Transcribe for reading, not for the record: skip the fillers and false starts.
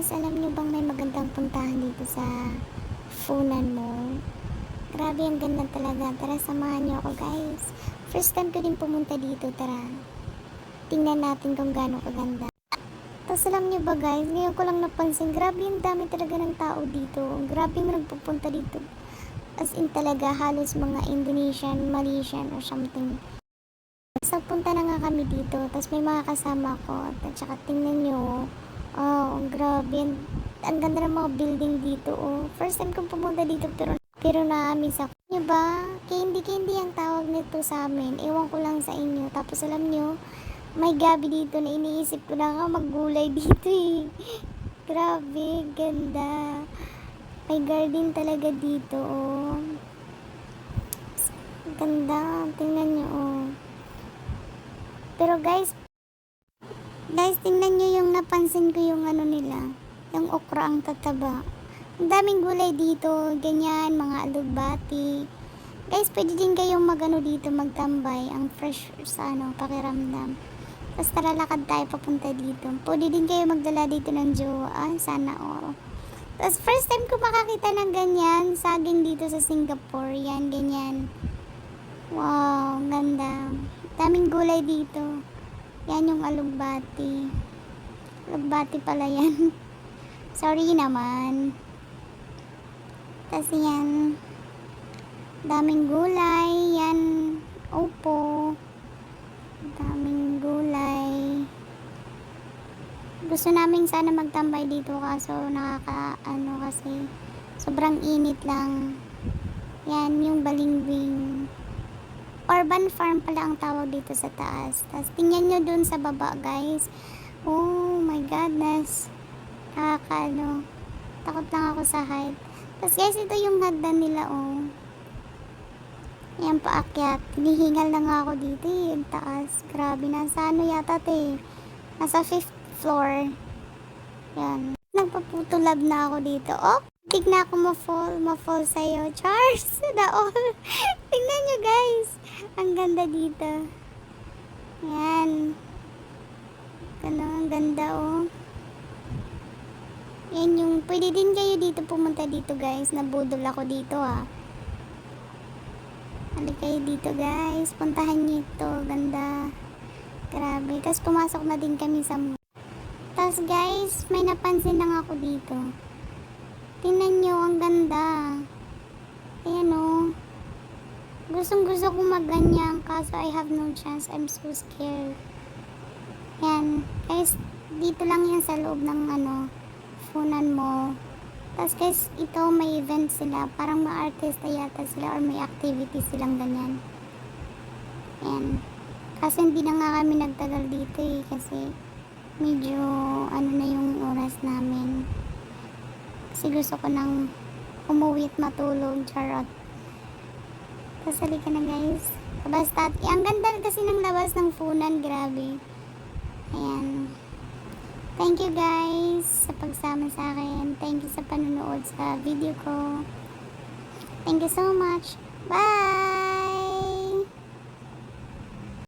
guys, alam nyo bang may magandang puntahan dito sa Funan mo? Grabe, ang ganda talaga. Tara, samahan nyo ako guys. First time ko din pumunta dito, tara. Tingnan natin kung gaano kaganda. Tapos alam nyo ba guys, ngayon ko lang napansin, grabe yung dami talaga ng tao dito. Grabe mo nagpupunta dito. As in talaga, halos mga Indonesian, Malaysian or something. So, punta na nga kami dito. Tapos may mga kasama ko. At saka tingnan nyo. Oh, grabe. Ang ganda ng mga building dito. Oh. First time kong pumunta dito pero na-miss ako. Nyo ba? Candy ang tawag nito sa amin. Ewan ko lang sa inyo. Tapos alam nyo, may gabi dito na iniisip ko na nga maggulay dito eh. Grabe, ganda. May garden talaga dito. Oh. Ganda. Tingnan nyo. Oh. Pero guys, tingnan nyo yung napansin ko yung ano nila. Yung okra ang tataba. Ang daming gulay dito. Ganyan, mga alugbati. Guys, pwede din kayong magano dito, magtambay. Ang fresh sa ano, pakiramdam. Tapos tara, lakad tayo papunta dito. Pwede din kayo magdala dito ng jowa. Sana all. Tapos first time ko makakita ng ganyan. Saging dito sa Singapore. Yan, ganyan. Wow, ganda. Daming gulay dito. Yan yung alugbati. Alugbati pala yan. Sorry naman. Kasi yan. Daming gulay. Yan. Opo. Daming gulay. Gusto namin sana magtambay dito kaso kasi sobrang init lang. Yan yung Balimbing. Urban farm pala ang tawag dito sa taas. Tapos tingnan nyo dun sa baba guys. Oh my godness. Takot lang ako sa height. Tapos guys, ito yung hagdan nila oh. Yan paakyat. Hinihingal na nga ako dito eh. Yung taas. Grabe. Nasa ano yata eh. Nasa 5th floor. Yan. Nagpaputulab na ako dito. Oh! Tignan ako ma-fall sa'yo. Charles! Na all. Tingnan nyo guys. Ang ganda dito. Yan. Ang ganda oh. Yan yung, pwede din kayo dito pumunta dito guys. Nabudol ako dito ah. Halika kayo dito guys. Puntahan nyo ito. Ganda. Grabe. Tapos pumasok na din kami sa mall. Tapos guys, may napansin lang ako dito. Tingnan nyo, ang ganda. Ayan o. Gustong-gusto kong magganyan kaso I have no chance. I'm so scared. Yan. Guys, dito lang yan sa loob ng Funan mo. Tapos guys, ito may event sila. Parang ma-artista yata sila or may activity silang ganyan. Yan. Kasi hindi na nga kami nagtagal dito eh. Kasi medyo na yung oras namin. Kasi gusto ko nang umuwi at matulog. Charot. Tapos halika na guys. Basta, ang ganda kasi ng labas ng Funan. Grabe. Ayan. Thank you guys sa pagsama sa akin. Thank you sa panonood sa video ko. Thank you so much. Bye!